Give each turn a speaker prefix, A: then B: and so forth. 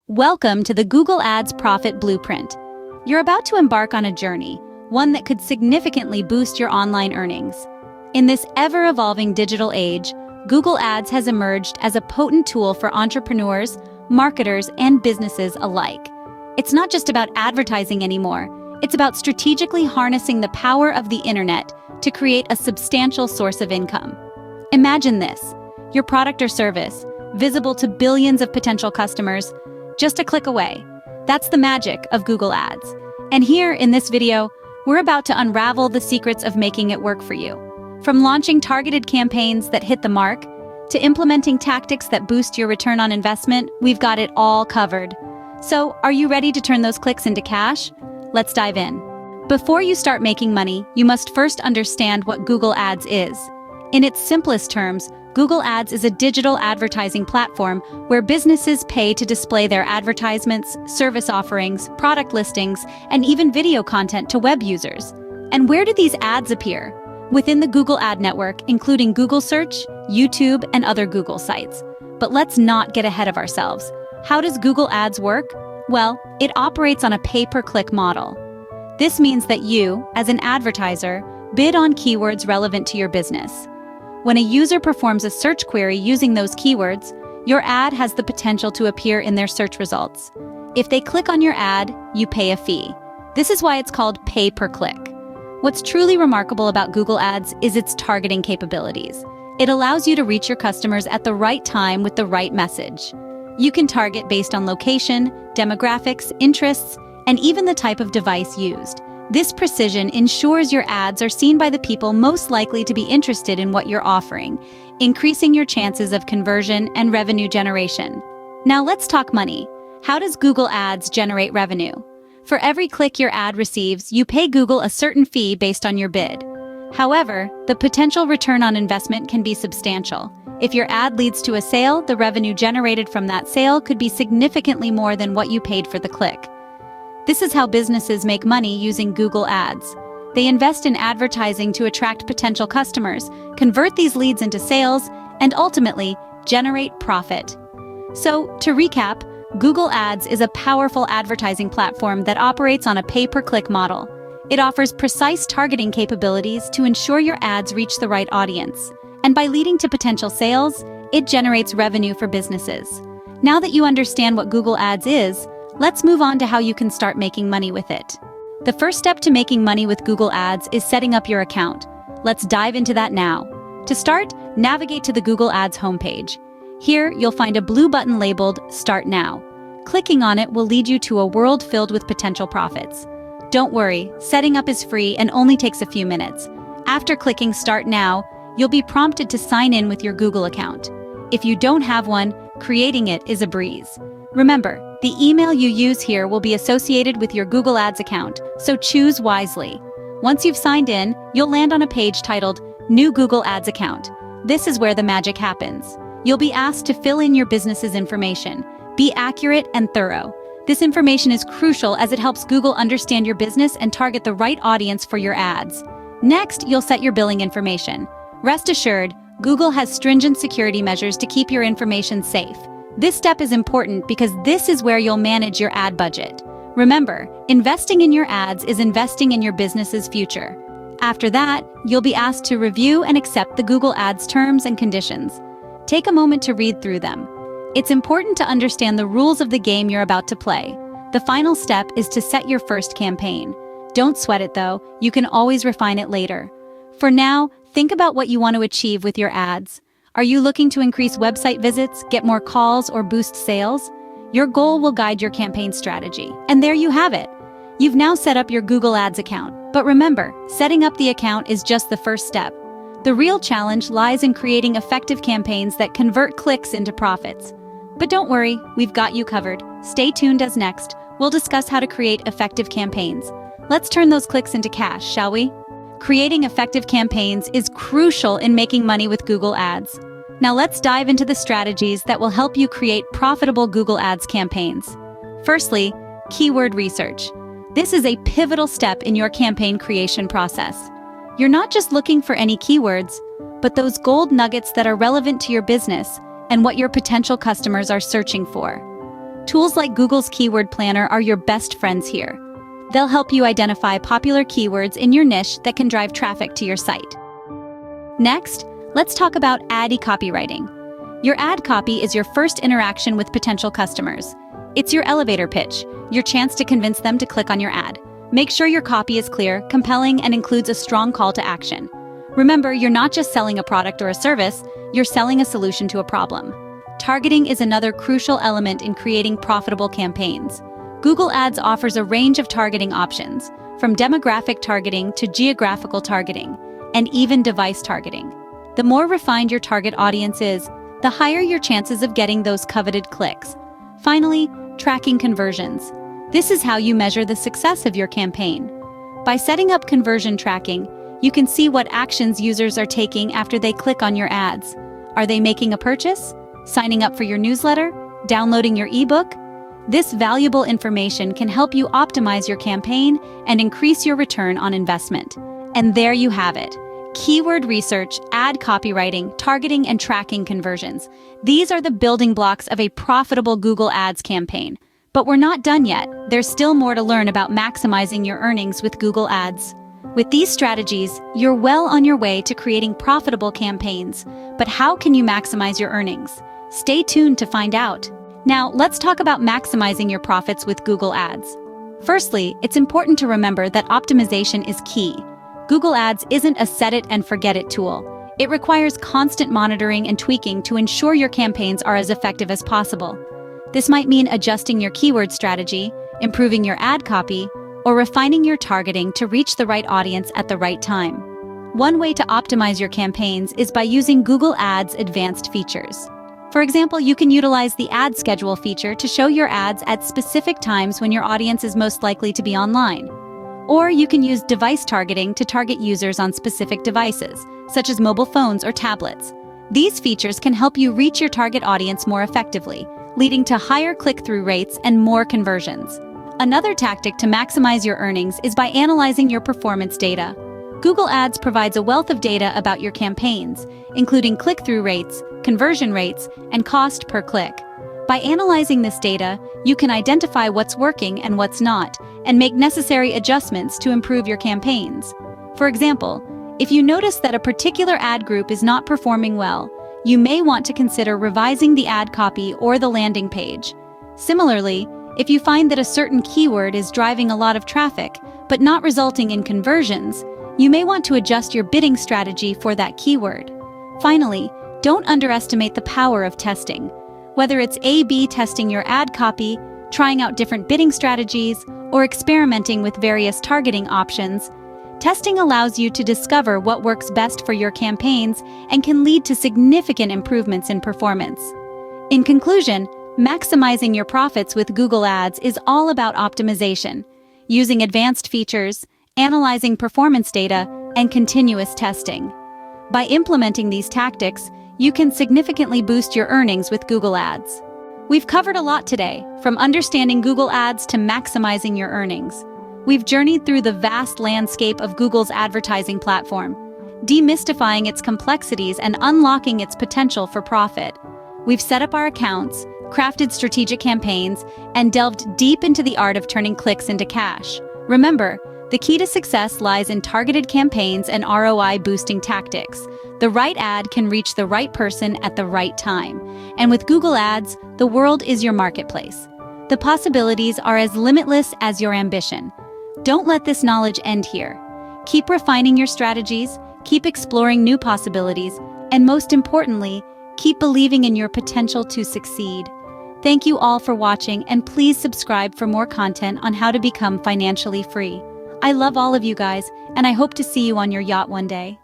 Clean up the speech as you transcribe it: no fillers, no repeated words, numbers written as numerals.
A: Welcome to the Google Ads Profit Blueprint. You're about to embark on a journey, one that could significantly boost your online earnings. In this ever-evolving digital age, Google Ads has emerged as a potent tool for entrepreneurs, marketers, and businesses alike. It's not just about advertising anymore. It's about strategically harnessing the power of the internet to create a substantial source of income. Imagine this: your product or service, visible to billions of potential customers, just a click away. That's the magic of Google Ads. And here in this video, we're about to unravel the secrets of making it work for you. From launching targeted campaigns that hit the mark, to implementing tactics that boost your return on investment, we've got it all covered. So, are you ready to turn those clicks into cash? Let's dive in. Before you start making money, you must first understand what Google Ads is. In its simplest terms, Google Ads is a digital advertising platform where businesses pay to display their advertisements, service offerings, product listings, and even video content to web users. And where do these ads appear? Within the Google Ad network, including Google Search, YouTube, and other Google sites. But let's not get ahead of ourselves. How does Google Ads work? Well, it operates on a pay-per-click model. This means that you, as an advertiser, bid on keywords relevant to your business. When a user performs a search query using those keywords, your ad has the potential to appear in their search results. If they click on your ad, you pay a fee. This is why it's called pay-per-click. What's truly remarkable about Google Ads is its targeting capabilities. It allows you to reach your customers at the right time with the right message. You can target based on location, demographics, interests, and even the type of device used. This precision ensures your ads are seen by the people most likely to be interested in what you're offering, increasing your chances of conversion and revenue generation. Now let's talk money. How does Google Ads generate revenue? For every click your ad receives, you pay Google a certain fee based on your bid. However, the potential return on investment can be substantial. If your ad leads to a sale, the revenue generated from that sale could be significantly more than what you paid for the click. This is how businesses make money using Google Ads. They invest in advertising to attract potential customers, convert these leads into sales, and ultimately generate profit. So, to recap, Google Ads is a powerful advertising platform that operates on a pay-per-click model. It offers precise targeting capabilities to ensure your ads reach the right audience. And by leading to potential sales, it generates revenue for businesses. Now that you understand what Google Ads is, let's move on to how you can start making money with it. The first step to making money with Google Ads is setting up your account. Let's dive into that now. To start, navigate to the Google Ads homepage. Here, you'll find a blue button labeled Start Now. Clicking on it will lead you to a world filled with potential profits. Don't worry, setting up is free and only takes a few minutes. After clicking Start Now, you'll be prompted to sign in with your Google account. If you don't have one, creating it is a breeze. Remember, the email you use here will be associated with your Google Ads account, so choose wisely. Once you've signed in, you'll land on a page titled New Google Ads Account. This is where the magic happens. You'll be asked to fill in your business's information. Be accurate and thorough. This information is crucial as it helps Google understand your business and target the right audience for your ads. Next, you'll set your billing information. Rest assured, Google has stringent security measures to keep your information safe. This step is important because this is where you'll manage your ad budget. Remember, investing in your ads is investing in your business's future. After that, you'll be asked to review and accept the Google Ads terms and conditions. Take a moment to read through them. It's important to understand the rules of the game you're about to play. The final step is to set your first campaign. Don't sweat it though, you can always refine it later. For now, think about what you want to achieve with your ads. Are you looking to increase website visits, get more calls, or boost sales? Your goal will guide your campaign strategy. And there you have it. You've now set up your Google Ads account. But remember, setting up the account is just the first step. The real challenge lies in creating effective campaigns that convert clicks into profits. But don't worry, we've got you covered. Stay tuned as next, we'll discuss how to create effective campaigns. Let's turn those clicks into cash, shall we? Creating effective campaigns is crucial in making money with Google Ads. Now let's dive into the strategies that will help you create profitable Google Ads campaigns. Firstly, keyword research. This is a pivotal step in your campaign creation process. You're not just looking for any keywords, but those gold nuggets that are relevant to your business and what your potential customers are searching for. Tools like Google's Keyword Planner are your best friends here. They'll help you identify popular keywords in your niche that can drive traffic to your site. Next, let's talk about ad copywriting. Your ad copy is your first interaction with potential customers. It's your elevator pitch, your chance to convince them to click on your ad. Make sure your copy is clear, compelling, and includes a strong call to action. Remember, you're not just selling a product or a service, you're selling a solution to a problem. Targeting is another crucial element in creating profitable campaigns. Google Ads offers a range of targeting options, from demographic targeting to geographical targeting, and even device targeting. The more refined your target audience is, the higher your chances of getting those coveted clicks. Finally, tracking conversions. This is how you measure the success of your campaign. By setting up conversion tracking, you can see what actions users are taking after they click on your ads. Are they making a purchase? Signing up for your newsletter? Downloading your ebook? This valuable information can help you optimize your campaign and increase your return on investment. And there you have it. Keyword research, ad copywriting, targeting, and tracking conversions. These are the building blocks of a profitable Google Ads campaign. But we're not done yet. There's still more to learn about maximizing your earnings with Google Ads. With these strategies, you're well on your way to creating profitable campaigns. But how can you maximize your earnings? Stay tuned to find out. Now, let's talk about maximizing your profits with Google Ads. Firstly, it's important to remember that optimization is key. Google Ads isn't a set-it-and-forget-it tool. It requires constant monitoring and tweaking to ensure your campaigns are as effective as possible. This might mean adjusting your keyword strategy, improving your ad copy, or refining your targeting to reach the right audience at the right time. One way to optimize your campaigns is by using Google Ads' advanced features. For example, you can utilize the Ad Schedule feature to show your ads at specific times when your audience is most likely to be online. Or you can use device targeting to target users on specific devices, such as mobile phones or tablets. These features can help you reach your target audience more effectively, leading to higher click-through rates and more conversions. Another tactic to maximize your earnings is by analyzing your performance data. Google Ads provides a wealth of data about your campaigns, including click-through rates, conversion rates, and cost per click. By analyzing this data, you can identify what's working and what's not, and make necessary adjustments to improve your campaigns. For example, if you notice that a particular ad group is not performing well, you may want to consider revising the ad copy or the landing page. Similarly, if you find that a certain keyword is driving a lot of traffic, but not resulting in conversions, you may want to adjust your bidding strategy for that keyword. Finally, don't underestimate the power of testing. Whether it's A/B testing your ad copy, trying out different bidding strategies, or experimenting with various targeting options, testing allows you to discover what works best for your campaigns and can lead to significant improvements in performance. In conclusion, maximizing your profits with Google Ads is all about optimization, using advanced features, analyzing performance data, and continuous testing. By implementing these tactics, you can significantly boost your earnings with Google Ads. We've covered a lot today, from understanding Google Ads to maximizing your earnings. We've journeyed through the vast landscape of Google's advertising platform, demystifying its complexities and unlocking its potential for profit. We've set up our accounts, crafted strategic campaigns, and delved deep into the art of turning clicks into cash. Remember, the key to success lies in targeted campaigns and ROI-boosting tactics. The right ad can reach the right person at the right time. And with Google Ads, the world is your marketplace. The possibilities are as limitless as your ambition. Don't let this knowledge end here. Keep refining your strategies, keep exploring new possibilities, and most importantly, keep believing in your potential to succeed. Thank you all for watching, and please subscribe for more content on how to become financially free. I love all of you guys, and I hope to see you on your yacht one day.